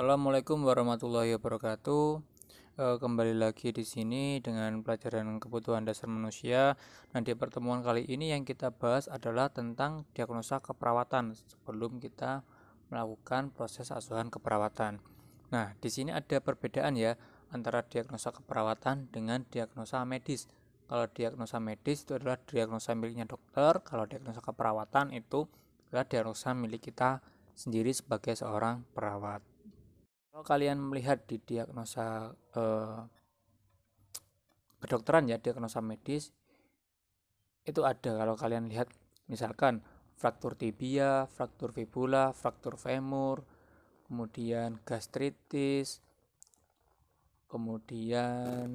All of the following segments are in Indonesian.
Assalamualaikum warahmatullahi wabarakatuh. Kembali lagi di sini dengan pelajaran kebutuhan dasar manusia. Nah, di pertemuan kali ini yang kita bahas adalah tentang diagnosa keperawatan sebelum kita melakukan proses asuhan keperawatan. Nah, di sini ada perbedaan ya antara diagnosa keperawatan dengan diagnosa medis. Kalau diagnosa medis itu adalah diagnosa miliknya dokter, kalau diagnosa keperawatan itu adalah diagnosa milik kita sendiri sebagai seorang perawat. Kalau kalian melihat di diagnosa kedokteran ya, diagnosa medis itu ada. Kalau kalian lihat misalkan fraktur tibia, fraktur fibula, fraktur femur, kemudian gastritis, kemudian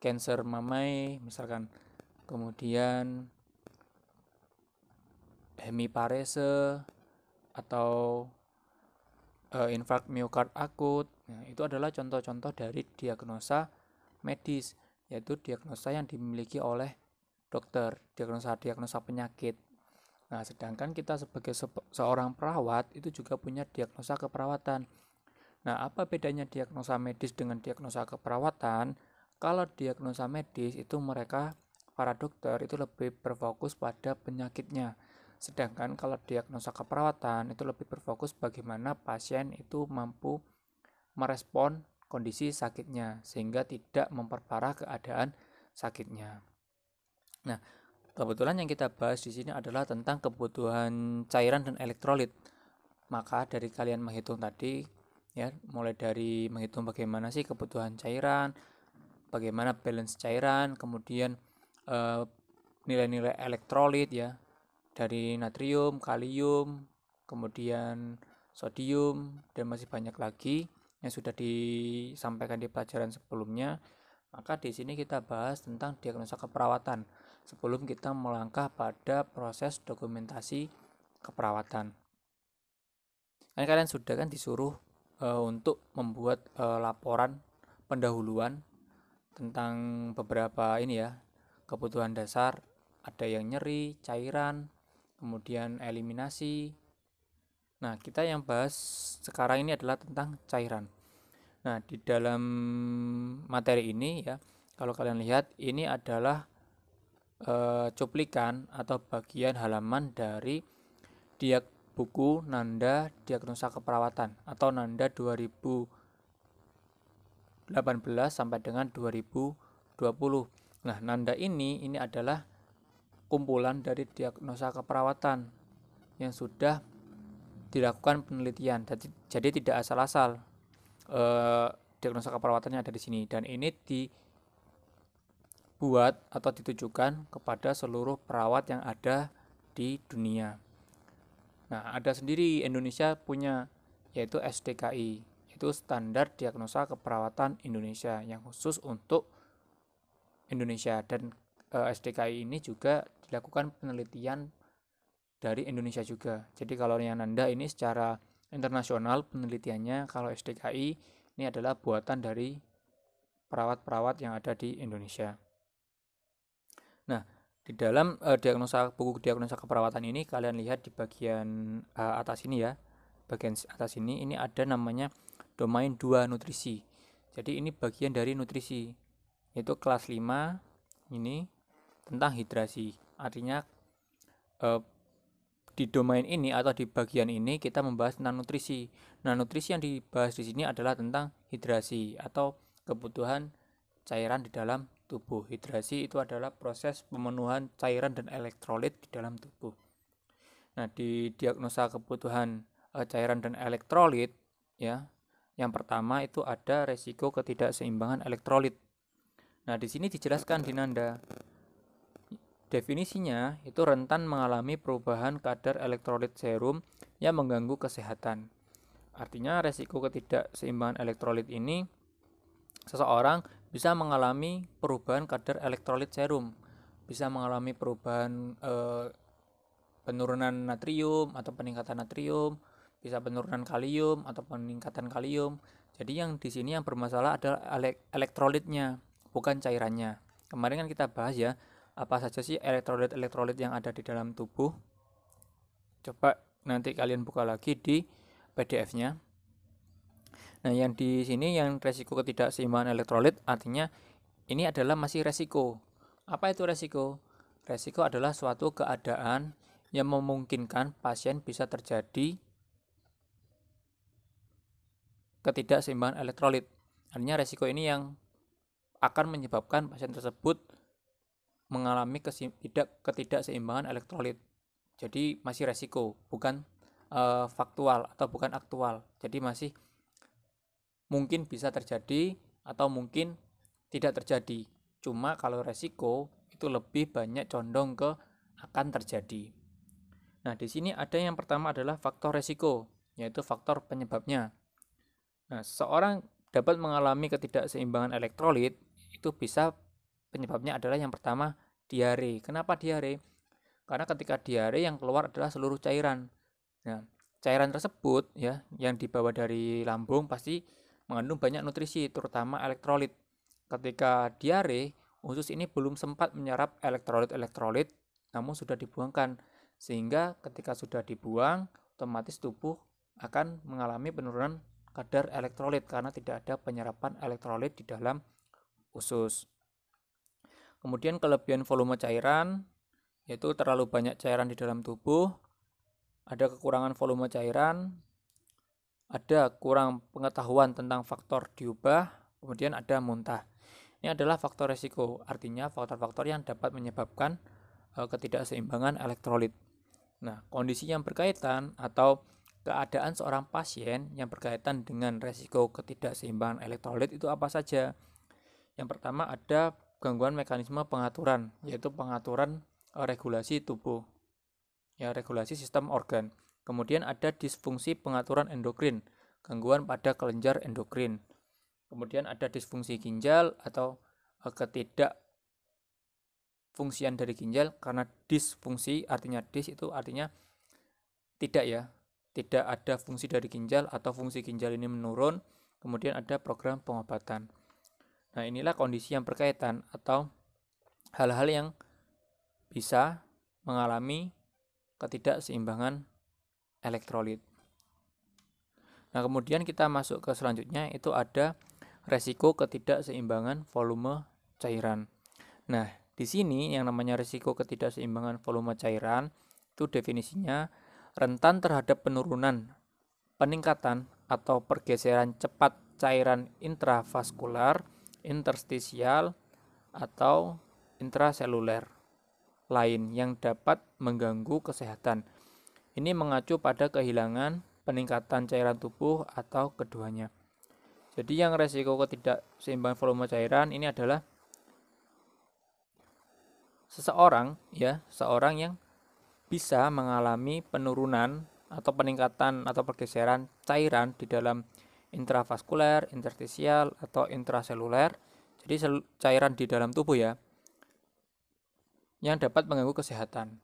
cancer mamai misalkan, kemudian hemiparese atau infark miokard akut. Nah, itu adalah contoh-contoh dari diagnosa medis, yaitu diagnosa yang dimiliki oleh dokter, diagnosa penyakit. Nah, sedangkan kita sebagai seorang perawat itu juga punya diagnosa keperawatan. Nah, apa bedanya diagnosa medis dengan diagnosa keperawatan? Kalau diagnosa medis itu mereka para dokter itu lebih berfokus pada penyakitnya. Sedangkan kalau diagnosa keperawatan itu lebih berfokus bagaimana pasien itu mampu merespon kondisi sakitnya sehingga tidak memperparah keadaan sakitnya. Nah, kebetulan yang kita bahas di sini adalah tentang kebutuhan cairan dan elektrolit. Maka dari kalian menghitung tadi ya, mulai dari menghitung bagaimana sih kebutuhan cairan, bagaimana balance cairan, kemudian nilai-nilai elektrolit ya, dari natrium, kalium, kemudian sodium, dan masih banyak lagi yang sudah disampaikan di pelajaran sebelumnya. Maka di sini kita bahas tentang diagnosa keperawatan sebelum kita melangkah pada proses dokumentasi keperawatan. Kalian sudah kan disuruh untuk membuat laporan pendahuluan tentang beberapa ini ya, kebutuhan dasar. Ada yang nyeri, cairan, kemudian eliminasi. Nah, kita yang bahas sekarang ini adalah tentang cairan. Nah, di dalam materi ini ya, kalau kalian lihat ini adalah cuplikan atau bagian halaman dari buku Nanda Diagnosa Keperawatan atau Nanda 2018 sampai dengan 2020. Nah, Nanda ini adalah kumpulan dari diagnosa keperawatan yang sudah dilakukan penelitian. Jadi tidak asal-asal diagnosa keperawatannya ada di sini, dan ini dibuat atau ditujukan kepada seluruh perawat yang ada di dunia. Nah, ada sendiri Indonesia punya, yaitu SDKI, itu Standar Diagnosa Keperawatan Indonesia yang khusus untuk Indonesia, dan SDKI ini juga dilakukan penelitian dari Indonesia juga. Jadi kalau yang Nanda ini secara internasional penelitiannya, kalau SDKI ini adalah buatan dari perawat-perawat yang ada di Indonesia. Nah, di dalam buku diagnosa keperawatan ini kalian lihat di bagian atas ini ya. Bagian atas ini ada namanya domain 2 nutrisi. Jadi ini bagian dari nutrisi. Yaitu kelas 5 ini tentang hidrasi. Artinya di domain ini atau di bagian ini kita membahas tentang nutrisi. Nah, nutrisi yang dibahas di sini adalah tentang hidrasi atau kebutuhan cairan di dalam tubuh. Hidrasi itu adalah proses pemenuhan cairan dan elektrolit di dalam tubuh. Nah, di diagnosa kebutuhan cairan dan elektrolit ya, yang pertama itu ada resiko ketidakseimbangan elektrolit. Nah, di sini dijelaskan di Nanda. Definisinya itu rentan mengalami perubahan kadar elektrolit serum yang mengganggu kesehatan. Artinya resiko ketidakseimbangan elektrolit ini seseorang bisa mengalami perubahan kadar elektrolit serum, bisa mengalami perubahan penurunan natrium atau peningkatan natrium, bisa penurunan kalium atau peningkatan kalium. Jadi yang di sini yang bermasalah adalah elektrolitnya, bukan cairannya. Kemarin kan kita bahas ya, apa saja sih elektrolit yang ada di dalam tubuh. Coba nanti kalian buka lagi di PDF-nya. Nah, yang di sini yang resiko ketidakseimbangan elektrolit artinya ini adalah masih resiko. Apa itu resiko? Resiko adalah suatu keadaan yang memungkinkan pasien bisa terjadi ketidakseimbangan elektrolit. Artinya resiko ini yang akan menyebabkan pasien tersebut mengalami ketidakseimbangan elektrolit. Jadi masih resiko, bukan faktual atau bukan aktual. Jadi masih mungkin bisa terjadi atau mungkin tidak terjadi. Cuma kalau resiko itu lebih banyak condong ke akan terjadi. Nah, di sini ada yang pertama adalah faktor resiko, yaitu faktor penyebabnya. Nah, seorang dapat mengalami ketidakseimbangan elektrolit itu bisa penyebabnya adalah yang pertama diare. Kenapa diare? Karena ketika diare yang keluar adalah seluruh cairan. Nah, cairan tersebut ya yang dibawa dari lambung pasti mengandung banyak nutrisi, terutama elektrolit. Ketika diare, usus ini belum sempat menyerap elektrolit-elektrolit, namun sudah dibuangkan. Sehingga ketika sudah dibuang, otomatis tubuh akan mengalami penurunan kadar elektrolit karena tidak ada penyerapan elektrolit di dalam usus. Kemudian kelebihan volume cairan, yaitu terlalu banyak cairan di dalam tubuh, ada kekurangan volume cairan, ada kurang pengetahuan tentang faktor diubah, kemudian ada muntah. Ini adalah faktor resiko, artinya faktor-faktor yang dapat menyebabkan ketidakseimbangan elektrolit. Nah, kondisi yang berkaitan atau keadaan seorang pasien yang berkaitan dengan resiko ketidakseimbangan elektrolit itu apa saja? Yang pertama ada gangguan mekanisme pengaturan, yaitu pengaturan regulasi tubuh, ya regulasi sistem organ. Kemudian ada disfungsi pengaturan endokrin, gangguan pada kelenjar endokrin. Kemudian ada disfungsi ginjal atau ketidakfungsian dari ginjal, karena disfungsi artinya itu artinya tidak ya, tidak ada fungsi dari ginjal atau fungsi ginjal ini menurun. Kemudian ada program pengobatan. Nah, inilah kondisi yang berkaitan atau hal-hal yang bisa mengalami ketidakseimbangan elektrolit. Nah, kemudian kita masuk ke selanjutnya, itu ada resiko ketidakseimbangan volume cairan. Nah, di sini yang namanya resiko ketidakseimbangan volume cairan itu definisinya rentan terhadap penurunan, peningkatan atau pergeseran cepat cairan intravaskular, interstisial atau intraseluler lain yang dapat mengganggu kesehatan. Ini mengacu pada kehilangan, peningkatan cairan tubuh atau keduanya. Jadi yang resiko ketidakseimbangan volume cairan ini adalah seseorang yang bisa mengalami penurunan atau peningkatan atau pergeseran cairan di dalam intravaskuler, interstisial atau intraseluler. Jadi cairan di dalam tubuh ya, yang dapat mengganggu kesehatan.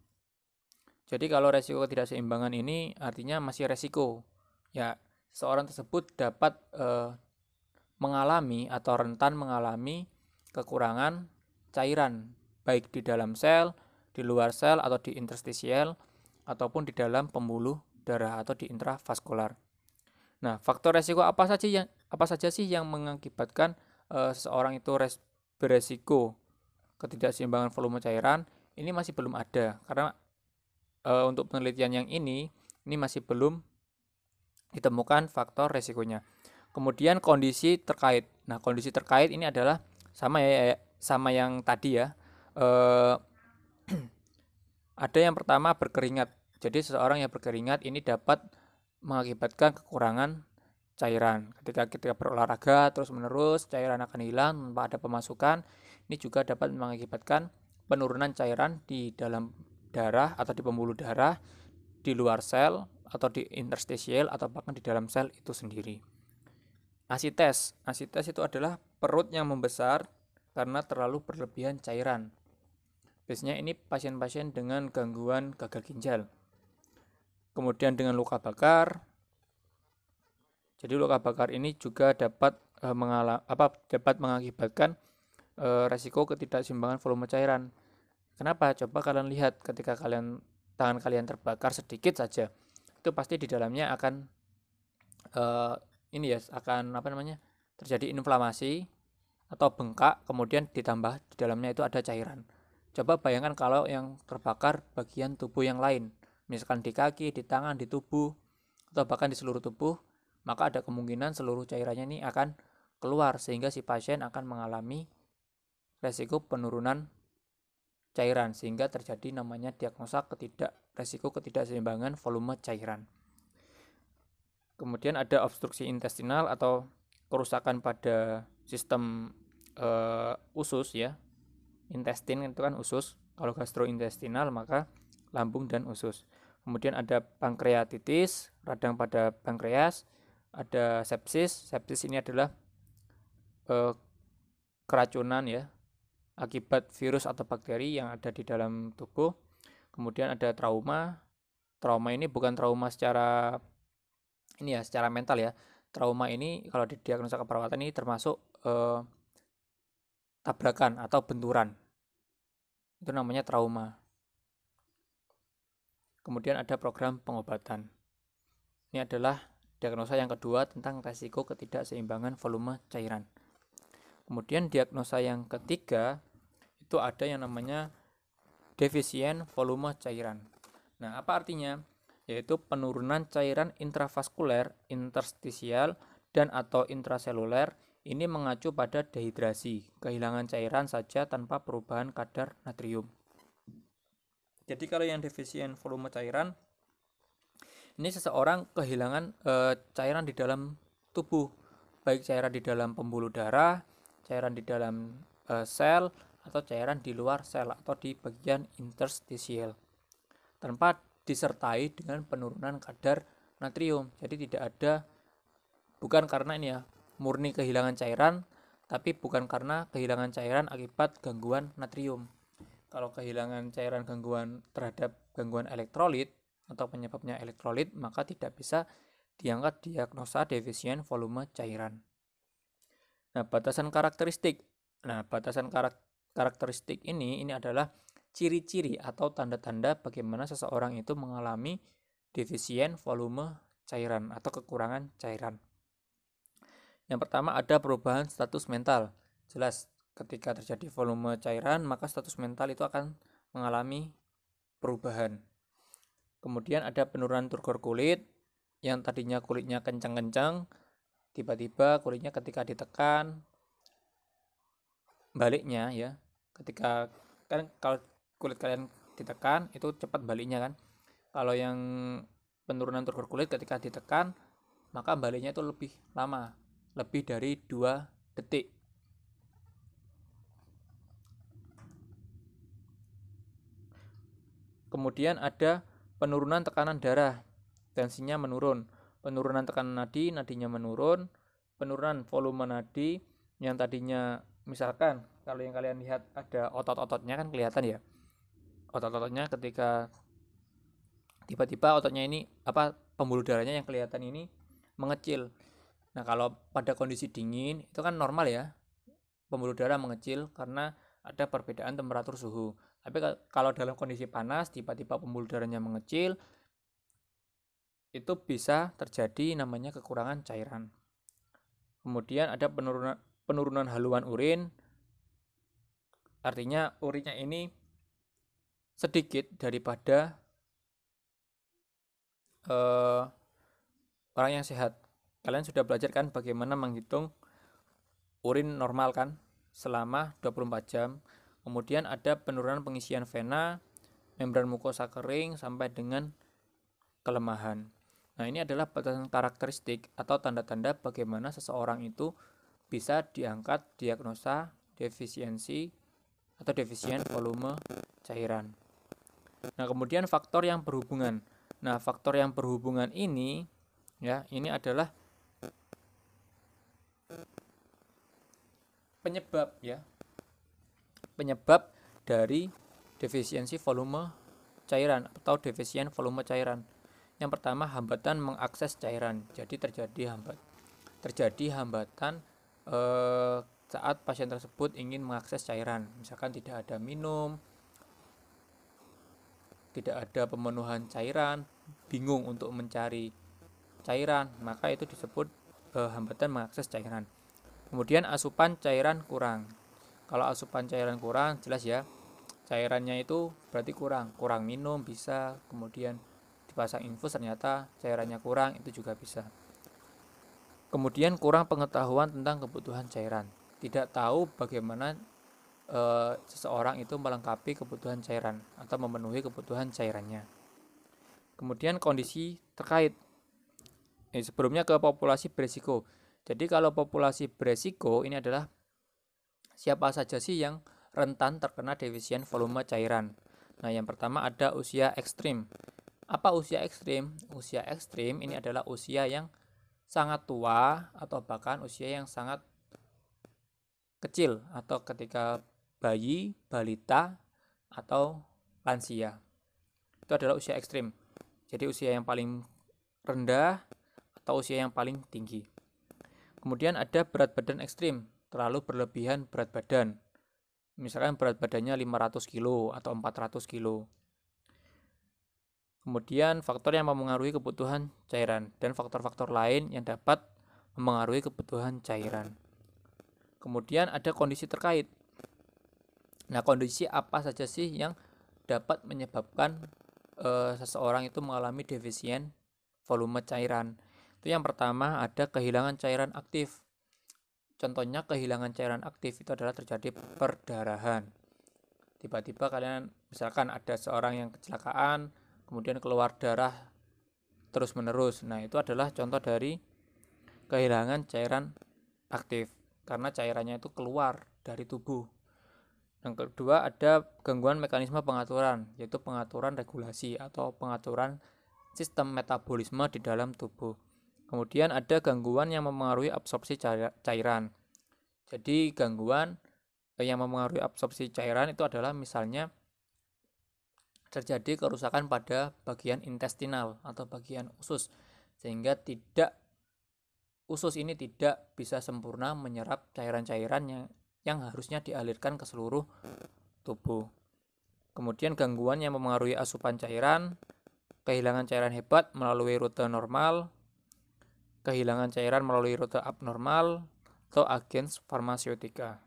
Jadi kalau resiko ketidakseimbangan ini artinya masih resiko. Ya, seorang tersebut dapat mengalami atau rentan mengalami kekurangan cairan, baik di dalam sel, di luar sel atau di interstisial, ataupun di dalam pembuluh darah atau di intravaskular. Nah, faktor resiko apa saja sih yang mengakibatkan seseorang itu beresiko ketidakseimbangan volume cairan? Ini masih belum ada karena untuk penelitian yang ini masih belum ditemukan faktor resikonya. Kemudian kondisi terkait. Nah, kondisi terkait ini adalah sama yang tadi ya. Ada yang pertama berkeringat. Jadi seseorang yang berkeringat ini dapat mengakibatkan kekurangan cairan. Ketika berolahraga terus-menerus, cairan akan hilang tanpa ada pemasukan. Ini juga dapat mengakibatkan penurunan cairan di dalam darah atau di pembuluh darah, di luar sel atau di interstisial atau bahkan di dalam sel itu sendiri. Asites itu adalah perut yang membesar karena terlalu berlebihan cairan. Biasanya ini pasien-pasien dengan gangguan gagal ginjal. Kemudian dengan luka bakar. Jadi luka bakar ini juga dapat mengakibatkan resiko ketidakseimbangan volume cairan. Kenapa? Coba kalian lihat ketika tangan kalian terbakar sedikit saja, itu pasti di dalamnya akan ini ya akan terjadi inflamasi atau bengkak, kemudian ditambah di dalamnya itu ada cairan. Coba bayangkan kalau yang terbakar bagian tubuh yang lain, misalkan di kaki, di tangan, di tubuh, atau bahkan di seluruh tubuh, maka ada kemungkinan seluruh cairannya ini akan keluar sehingga si pasien akan mengalami resiko penurunan cairan sehingga terjadi namanya diagnosa resiko ketidakseimbangan volume cairan. Kemudian ada obstruksi intestinal atau kerusakan pada sistem usus ya. Intestin itu kan usus, kalau gastrointestinal maka lambung dan usus. Kemudian ada pankreatitis, radang pada pankreas, ada sepsis. Sepsis ini adalah keracunan ya akibat virus atau bakteri yang ada di dalam tubuh. Kemudian ada trauma. Trauma ini bukan trauma secara mental ya. Trauma ini kalau di diagnosa keperawatan ini termasuk tabrakan atau benturan. Itu namanya trauma. Kemudian ada program pengobatan. Ini adalah diagnosa yang kedua tentang resiko ketidakseimbangan volume cairan. Kemudian diagnosa yang ketiga itu ada yang namanya defisien volume cairan. Nah, apa artinya? Yaitu penurunan cairan intravaskuler, interstisial, dan atau intraseluler. Ini mengacu pada dehidrasi, kehilangan cairan saja tanpa perubahan kadar natrium. Jadi kalau yang defisien volume cairan, ini seseorang kehilangan cairan di dalam tubuh, baik cairan di dalam pembuluh darah, cairan di dalam sel, atau cairan di luar sel atau di bagian interstisial, tanpa disertai dengan penurunan kadar natrium. Jadi tidak ada, bukan karena ini ya murni kehilangan cairan, tapi bukan karena kehilangan cairan akibat gangguan natrium. Kalau kehilangan cairan terhadap gangguan elektrolit atau penyebabnya elektrolit, maka tidak bisa diangkat diagnosa defisien volume cairan. Nah, batasan karakteristik. Nah, batasan karakteristik ini adalah ciri-ciri atau tanda-tanda bagaimana seseorang itu mengalami defisien volume cairan atau kekurangan cairan. Yang pertama ada perubahan status mental. Jelas ketika terjadi volume cairan, maka status mental itu akan mengalami perubahan. Kemudian ada penurunan turgor kulit, yang tadinya kulitnya kencang-kencang, tiba-tiba kulitnya ketika ditekan, baliknya ya, ketika kan kalau kulit kalian ditekan itu cepat baliknya kan. Kalau yang penurunan turgor kulit ketika ditekan, maka baliknya itu lebih lama, lebih dari 2 detik. Kemudian ada penurunan tekanan darah, tensinya menurun, penurunan tekanan nadi, nadinya menurun, penurunan volume nadi yang tadinya misalkan kalau yang kalian lihat ada otot-ototnya kan kelihatan ya, otot-ototnya ketika tiba-tiba ototnya ini pembuluh darahnya yang kelihatan ini mengecil. Nah, kalau pada kondisi dingin itu kan normal ya, pembuluh darah mengecil karena ada perbedaan temperatur suhu. Tapi kalau dalam kondisi panas tiba-tiba pembuluh darahnya mengecil, itu bisa terjadi namanya kekurangan cairan. Kemudian ada penurunan haluan urin, artinya urinnya ini sedikit daripada orang yang sehat. Kalian sudah belajar kan bagaimana menghitung urin normal kan selama 24 jam. Kemudian ada penurunan pengisian vena, membran mukosa kering sampai dengan kelemahan. Nah, ini adalah batasan karakteristik atau tanda-tanda bagaimana seseorang itu bisa diangkat diagnosa defisiensi atau defisien volume cairan. Nah, kemudian faktor yang berhubungan. Nah, faktor yang berhubungan ini ya, ini adalah penyebab ya. Penyebab dari defisiensi volume cairan atau defisien volume cairan. Yang pertama, hambatan mengakses cairan. Jadi terjadi hambatan saat pasien tersebut ingin mengakses cairan. Misalkan tidak ada minum, tidak ada pemenuhan cairan, bingung untuk mencari cairan, maka itu disebut hambatan mengakses cairan. Kemudian asupan cairan kurang. Kalau asupan cairan kurang, jelas ya, cairannya itu berarti kurang minum bisa, kemudian dipasang infus ternyata cairannya kurang, itu juga bisa. Kemudian kurang pengetahuan tentang kebutuhan cairan, tidak tahu bagaimana seseorang itu melengkapi kebutuhan cairan atau memenuhi kebutuhan cairannya. Kemudian kondisi terkait, sebelumnya ke populasi beresiko. Jadi kalau populasi beresiko ini adalah siapa saja sih yang rentan terkena defisien volume cairan. Nah, yang pertama ada usia ekstrim. Apa usia ekstrim? Usia ekstrim ini adalah usia yang sangat tua atau bahkan usia yang sangat kecil atau ketika bayi, balita, atau lansia. Itu adalah usia ekstrim. Jadi usia yang paling rendah atau usia yang paling tinggi. Kemudian ada berat badan ekstrim, terlalu berlebihan berat badan. Misalkan berat badannya 500 kilo atau 400 kilo. Kemudian faktor yang mempengaruhi kebutuhan cairan dan faktor-faktor lain yang dapat mempengaruhi kebutuhan cairan. Kemudian ada kondisi terkait. Nah, kondisi apa saja sih yang dapat menyebabkan seseorang itu mengalami defisien volume cairan? Itu yang pertama ada kehilangan cairan aktif. Contohnya kehilangan cairan aktif itu adalah terjadi perdarahan. Tiba-tiba kalian misalkan ada seorang yang kecelakaan, kemudian keluar darah terus-menerus. Nah, itu adalah contoh dari kehilangan cairan aktif karena cairannya itu keluar dari tubuh. Yang kedua ada gangguan mekanisme pengaturan, yaitu pengaturan regulasi atau pengaturan sistem metabolisme di dalam tubuh. Kemudian ada gangguan yang mempengaruhi absorpsi cairan. Jadi gangguan yang mempengaruhi absorpsi cairan itu adalah misalnya terjadi kerusakan pada bagian intestinal atau bagian usus, sehingga usus ini tidak bisa sempurna menyerap cairan-cairan yang harusnya dialirkan ke seluruh tubuh. Kemudian gangguan yang mempengaruhi asupan cairan, kehilangan cairan hepat melalui rute normal, kehilangan cairan melalui rute abnormal, atau agen farmaseutika.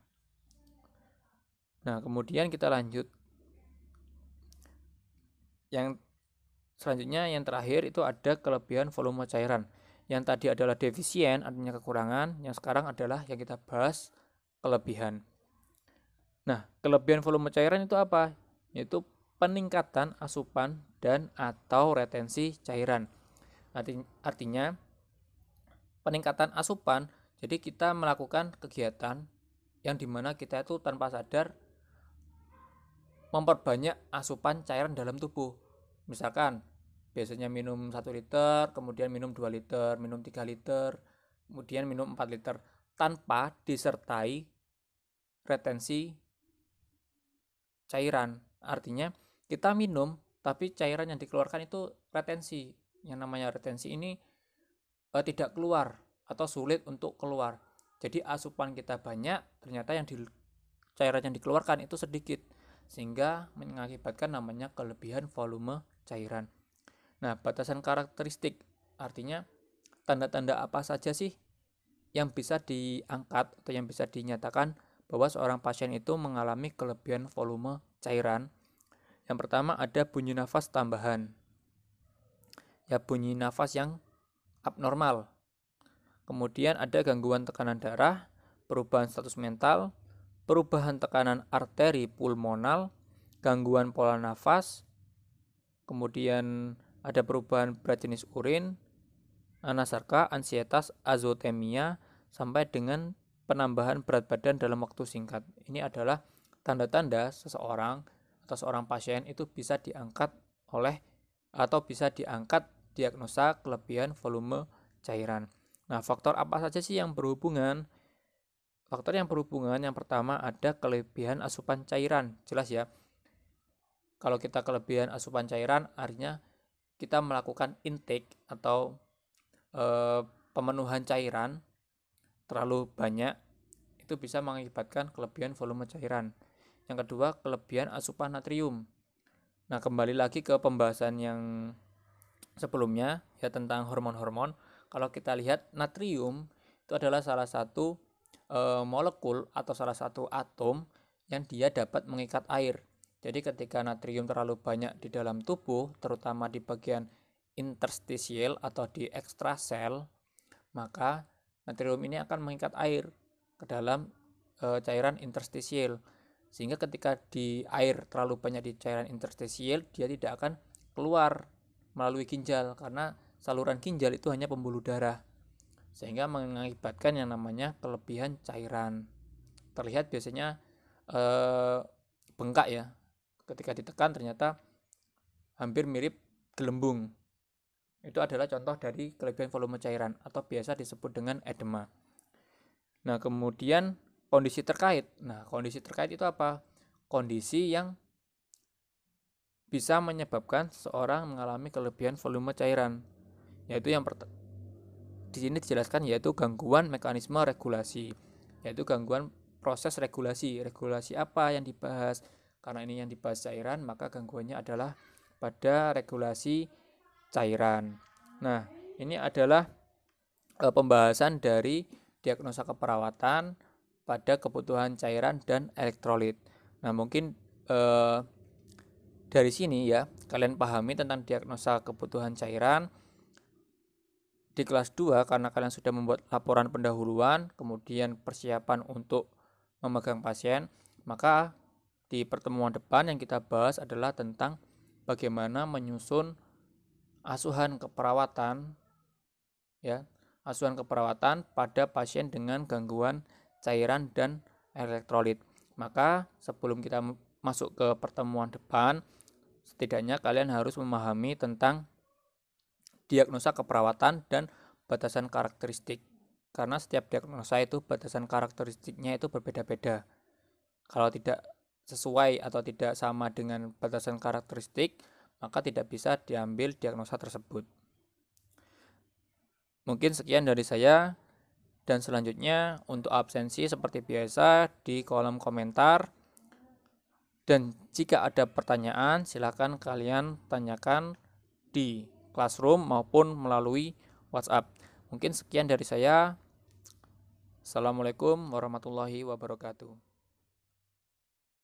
Nah, kemudian kita lanjut. Yang selanjutnya yang terakhir itu ada kelebihan volume cairan. Yang tadi adalah defisien, artinya kekurangan. Yang sekarang adalah yang kita bahas kelebihan. Nah, kelebihan volume cairan itu apa? Yaitu peningkatan asupan dan atau retensi cairan. Artinya peningkatan asupan, jadi kita melakukan kegiatan yang dimana kita itu tanpa sadar memperbanyak asupan cairan dalam tubuh. Misalkan biasanya minum 1 liter, kemudian minum 2 liter, minum 3 liter, kemudian minum 4 liter tanpa disertai retensi cairan. Artinya kita minum tapi cairan yang dikeluarkan itu retensi. Yang namanya retensi ini tidak keluar atau sulit untuk keluar. Jadi asupan kita banyak, ternyata cairan yang dikeluarkan itu sedikit, sehingga mengakibatkan namanya kelebihan volume cairan. Nah, batasan karakteristik artinya tanda-tanda apa saja sih yang bisa diangkat atau yang bisa dinyatakan bahwa seorang pasien itu mengalami kelebihan volume cairan. Yang pertama ada bunyi nafas tambahan. Ya, bunyi nafas yang abnormal. Kemudian ada gangguan tekanan darah, perubahan status mental, perubahan tekanan arteri pulmonal, gangguan pola nafas, kemudian ada perubahan berat jenis urin, anasarka, ansietas, azotemia, sampai dengan penambahan berat badan dalam waktu singkat. Ini adalah tanda-tanda seseorang atau seorang pasien itu bisa diangkat diagnosa kelebihan volume cairan. Nah, faktor apa saja sih yang berhubungan? Faktor yang berhubungan yang pertama ada kelebihan asupan cairan. Jelas ya. Kalau kita kelebihan asupan cairan artinya kita melakukan intake atau pemenuhan cairan terlalu banyak, itu bisa mengakibatkan kelebihan volume cairan. Yang kedua, kelebihan asupan natrium. Nah, kembali lagi ke pembahasan yang sebelumnya ya tentang hormon-hormon. Kalau kita lihat natrium itu adalah salah satu molekul atau salah satu atom yang dia dapat mengikat air. Jadi ketika natrium terlalu banyak di dalam tubuh, terutama di bagian interstisial atau di ekstrasel, maka natrium ini akan mengikat air ke dalam cairan interstisial. Sehingga ketika di air terlalu banyak di cairan interstisial, dia tidak akan keluar melalui ginjal karena saluran ginjal itu hanya pembuluh darah, sehingga mengakibatkan yang namanya kelebihan cairan. Terlihat biasanya bengkak ya, ketika ditekan ternyata hampir mirip gelembung. Itu adalah contoh dari kelebihan volume cairan atau biasa disebut dengan edema. Nah, kemudian kondisi terkait. Nah, kondisi terkait itu apa? Kondisi yang bisa menyebabkan seseorang mengalami kelebihan volume cairan, yaitu yang di sini dijelaskan yaitu gangguan mekanisme regulasi, yaitu gangguan proses regulasi. Regulasi apa yang dibahas? Karena ini yang dibahas cairan, maka gangguannya adalah pada regulasi cairan. Nah, ini adalah pembahasan dari diagnosa keperawatan pada kebutuhan cairan dan elektrolit. Nah, mungkin dari sini ya kalian pahami tentang diagnosa kebutuhan cairan. Di kelas 2 karena kalian sudah membuat laporan pendahuluan, kemudian persiapan untuk memegang pasien, maka di pertemuan depan yang kita bahas adalah tentang bagaimana menyusun asuhan keperawatan ya, asuhan keperawatan pada pasien dengan gangguan cairan dan elektrolit. Maka sebelum kita masuk ke pertemuan depan, setidaknya kalian harus memahami tentang diagnosa keperawatan dan batasan karakteristik. Karena setiap diagnosa itu batasan karakteristiknya itu berbeda-beda. Kalau tidak sesuai atau tidak sama dengan batasan karakteristik, maka tidak bisa diambil diagnosa tersebut. Mungkin sekian dari saya, dan selanjutnya untuk absensi seperti biasa di kolom komentar. Dan jika ada pertanyaan, silakan kalian tanyakan di Classroom maupun melalui WhatsApp. Mungkin sekian dari saya. Assalamualaikum warahmatullahi wabarakatuh.